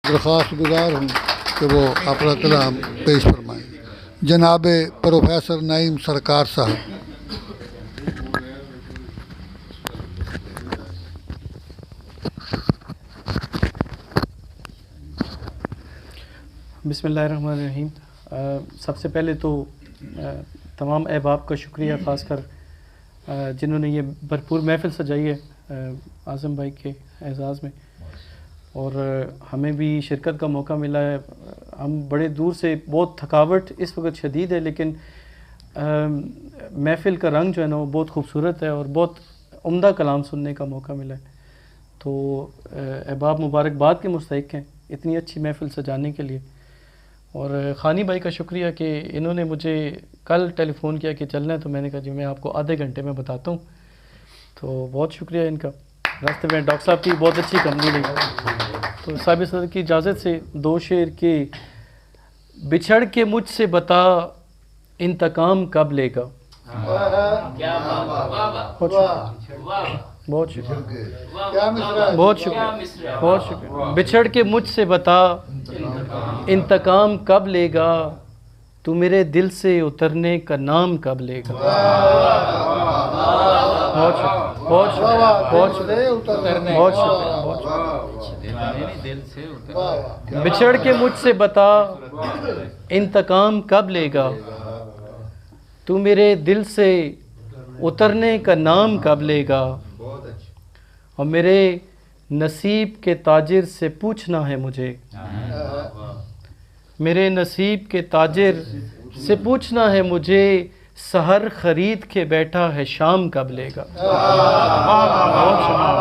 درخواست گزار ہوں کہ وہ اپنا کلام پیش فرمائیں. جناب پروفیسر نعیم سرکار صاحب. بسم اللہ الرحمن الرحیم. سب سے پہلے تو تمام احباب کا شکریہ، خاص کر جنہوں نے یہ بھرپور محفل سجائی ہے اعظم بھائی کے اعزاز میں، اور ہمیں بھی شرکت کا موقع ملا ہے. ہم بڑے دور سے، بہت تھکاوٹ اس وقت شدید ہے، لیکن محفل کا رنگ جو ہے نا وہ بہت خوبصورت ہے اور بہت عمدہ کلام سننے کا موقع ملا ہے. تو احباب مبارکباد کے مستحق ہیں اتنی اچھی محفل سجانے کے لیے. اور خانی بھائی کا شکریہ کہ انہوں نے مجھے کل ٹیلی فون کیا کہ چلنا ہے، تو میں نے کہا جی میں آپ کو آدھے گھنٹے میں بتاتا ہوں. تو بہت شکریہ ان کا. راستے میں ڈاکٹر صاحب کی بہت اچھی کمپنی رہی. تو صاحب صدر کی اجازت سے دو شعر کے بچھڑ کے مجھ سے بتا انتقام کب لے گا. بہت شکریہ، بہت شکریہ، بہت شکریہ. بچھڑ کے مجھ سے بتا انتقام کب لے گا، تو میرے دل سے اترنے کا نام کب لے گا. بہت شکریہ، بہت شکریہ، بہت شکریہ، بہت شکریہ. بچھڑ کے مجھ سے بتا انتقام کب لے گا، تو میرے دل سے اترنے کا نام کب لے گا. اور میرے نصیب کے تاجر سے پوچھنا ہے مجھے، میرے نصیب کے تاجر سے پوچھنا ہے مجھے، سحر خرید کے بیٹھا ہے شام کب لے گا. بہت شکریہ،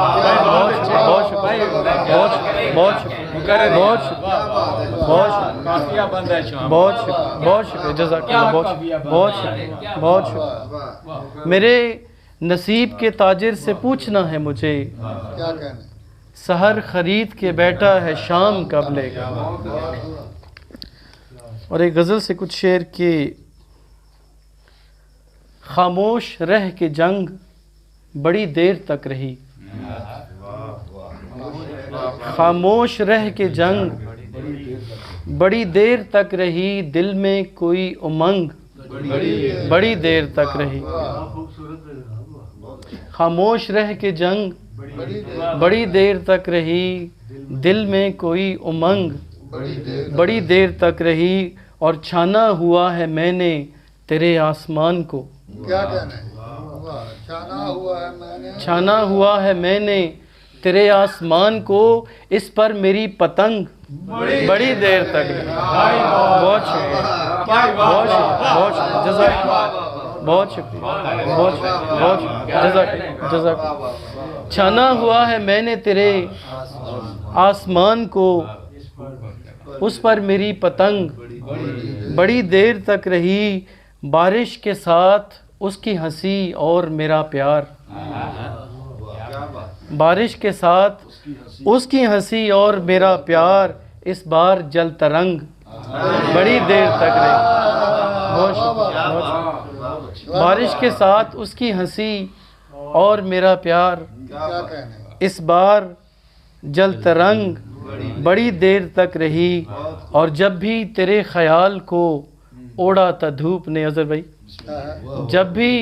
بہت شکریہ، بہت شکریہ، بہت شکریہ، بہت شکریہ، بہت شکریہ، بہت شکریہ، بہت شکریہ، جزاک اللہ، بہت شکریہ، بہت شکریہ، بہت شکریہ. میرے نصیب کے تاجر سے پوچھنا ہے مجھے، سحر خرید کے بیٹھا ہے شام کب لے گا. اور ایک غزل سے کچھ شعر کے خاموش رہ کے جنگ بڑی دیر تک رہی، خاموش رہ کے جنگ بڑی دیر تک رہی، دل میں کوئی امنگ بڑی دیر تک رہی. خاموش رہ کے جنگ بڑی دیر تک رہی، دل میں کوئی امنگ بڑی دیر تک رہی. اور چھانا ہوا ہے میں نے تیرے آسمان کو، کیا کہنا ہے؟ چھانا ہوا ہے میں نے تیرے آسمان کو، اس پر میری پتنگ بڑی دیر تک رہی. بہت شکریہ، بہت شکریہ، بہت شکریہ، جزاک اللہ، بہت شکریہ، بہت شکریہ، بہت شکریہ، جزاک اللہ، جزاک اللہ. چھانا ہوا ہے میں نے تیرے آسمان کو، اس پر میری پتنگ بڑی دیر تک رہی، بارش کے ساتھ اس کی ہنسی اور میرا پیار، بارش کے ساتھ اس کی ہنسی اور میرا پیار، اس بار جل ترنگ بڑی دیر تک رہی. بہت شکریہ، بہت شکریہ. بارش کے ساتھ اس کی ہنسی اور میرا پیار، اس بار جل ترنگ بڑی دیر تک رہی. اور جب بھی تیرے خیال کو اوڑا تھا دھوپ نے، اظہر بھائی، جب بھی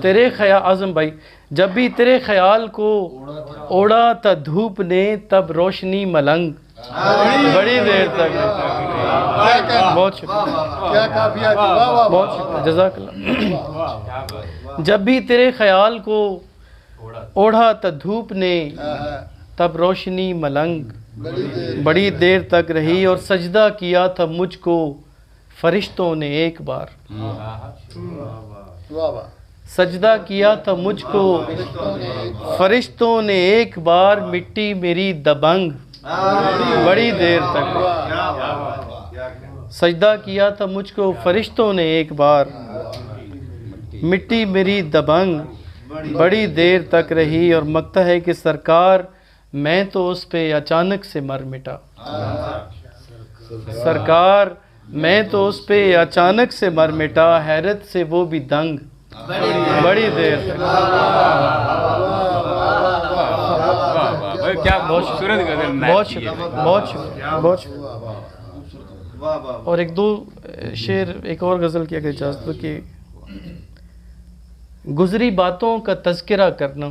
تیرے خیال، اعظم بھائی، جب بھی تیرے خیال کو اوڑا تھا دھوپ نے، تب روشنی ملنگ بڑی دیر تک رہی. بہت شکریہ، بہت شکریہ، جزاک اللہ. جب بھی تیرے خیال کو اوڑھا تھا دھوپ نے، تب روشنی ملنگ بڑی دیر تک رہی. اور سجدہ کیا تھا مجھ کو فرشتوں نے ایک بار، سجدہ کیا تھا مجھ کو فرشتوں نے ایک بار، مٹی میری دبنگ بڑی دیر تک رہی. سجدہ کیا تھا مجھ کو فرشتوں نے ایک بار، مٹی میری دبنگ بڑی دیر تک رہی. اور مگتا ہے کہ سرکار میں تو اس پہ اچانک سے مر مٹا، سرکار میں تو اس پہ اچانک سے مر مٹا، حیرت سے وہ بھی دنگ بڑی دیر تک. کیا خوبصورت غزل نائب بہت کی ہے۔ شکریہ، بہت شکریہ، بہت شکریہ۔ اور ایک دو شعر، ایک اور غزل کی اگر اجازت ہو کہ گزری باتوں کا تذکرہ کرنا،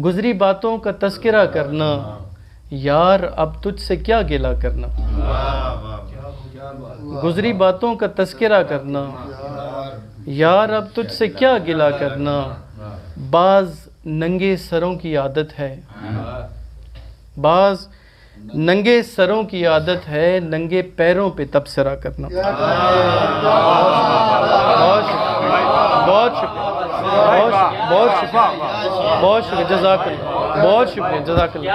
گزری باتوں کا تذکرہ کرنا، یار اب تجھ سے کیا گلہ کرنا، گزری باتوں کا تذکرہ کرنا، یار اب تجھ سے کیا گلہ کرنا، بعض ننگے سروں کی عادت ہے، بعض ننگے سروں کی عادت ہے، ننگے پیروں پہ تبصرہ کرنا۔ بہت شکریہ، بہت شکریہ، بہت شکریہ، بہت شکریہ، جزاک اللہ، بہت شکریہ، جزاک اللہ،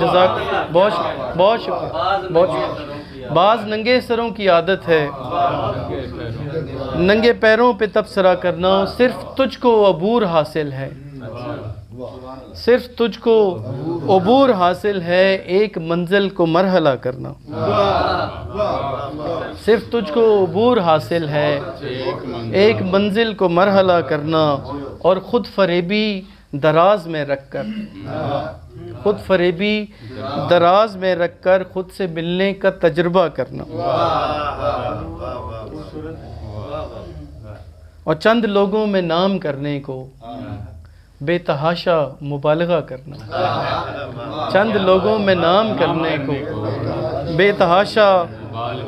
جزاک، بہت شکریہ، بہت شکریہ، بہت شکریہ۔ بعض ننگے سروں کی عادت ہے، ننگے پیروں پہ تبصرہ کرنا، صرف تجھ کو عبور حاصل ہے، صرف تجھ کو عبور حاصل ہے، ایک منزل کو مرحلہ کرنا، صرف تجھ کو عبور حاصل ہے، ایک منزل کو مرحلہ کرنا، اور خود فریبی دراز میں رکھ کر، خود فریبی دراز میں رکھ کر خود سے ملنے کا تجربہ کرنا، اور چند لوگوں میں نام کرنے کو بے تحاشا مبالغہ کرنا، چند لوگوں میں نام کرنے کو بے تحاشا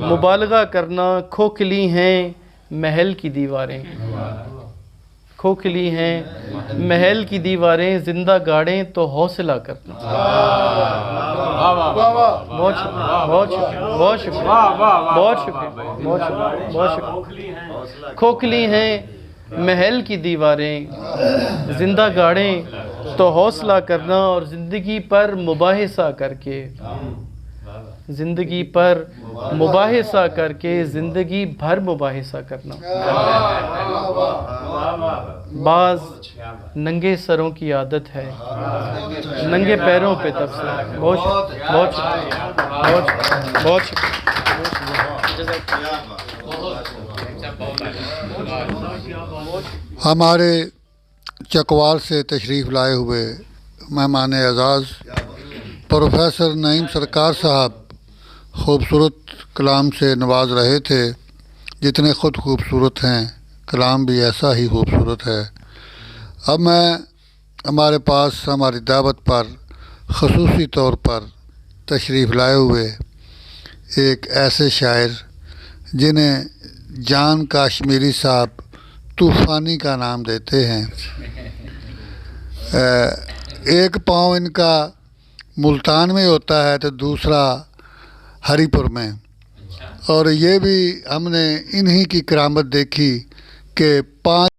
مبالغہ کرنا، کھوکھلی ہیں محل کی دیواریں، کھوکھلی ہیں محل کی دیواریں، زندہ گاڑیں تو حوصلہ کرنا۔ بہت شکریہ، بہت شکریہ، بہت شکریہ، بہت شکریہ، بہت شکریہ، بہت شکریہ۔ کھوکھلی ہیں محل کی دیواریں، زندہ گاڑیں تو حوصلہ کرنا، اور زندگی پر مباحثہ کر کے، زندگی پر مباحثہ کر کے زندگی بھر مباحثہ کرنا، بعض ننگے سروں کی عادت ہے، ننگے پیروں پہ تبصرہ۔ بہت شکریہ، بہت شکریہ، بہت شکریہ، بہت شکریہ۔ ہمارے چکوال سے تشریف لائے ہوئے مہمان اعزاز پروفیسر نعیم سرکار صاحب خوبصورت کلام سے نواز رہے تھے، جتنے خود خوبصورت ہیں کلام بھی ایسا ہی خوبصورت ہے۔ اب میں ہمارے پاس ہماری دعوت پر خصوصی طور پر تشریف لائے ہوئے ایک ایسے شاعر جنہیں جان کاشمیری صاحب طوفانی کا نام دیتے ہیں، ایک پاؤں ان کا ملتان میں ہوتا ہے تو دوسرا ہری پور میں، اور یہ بھی ہم نے انہی کی کرامت دیکھی کہ 5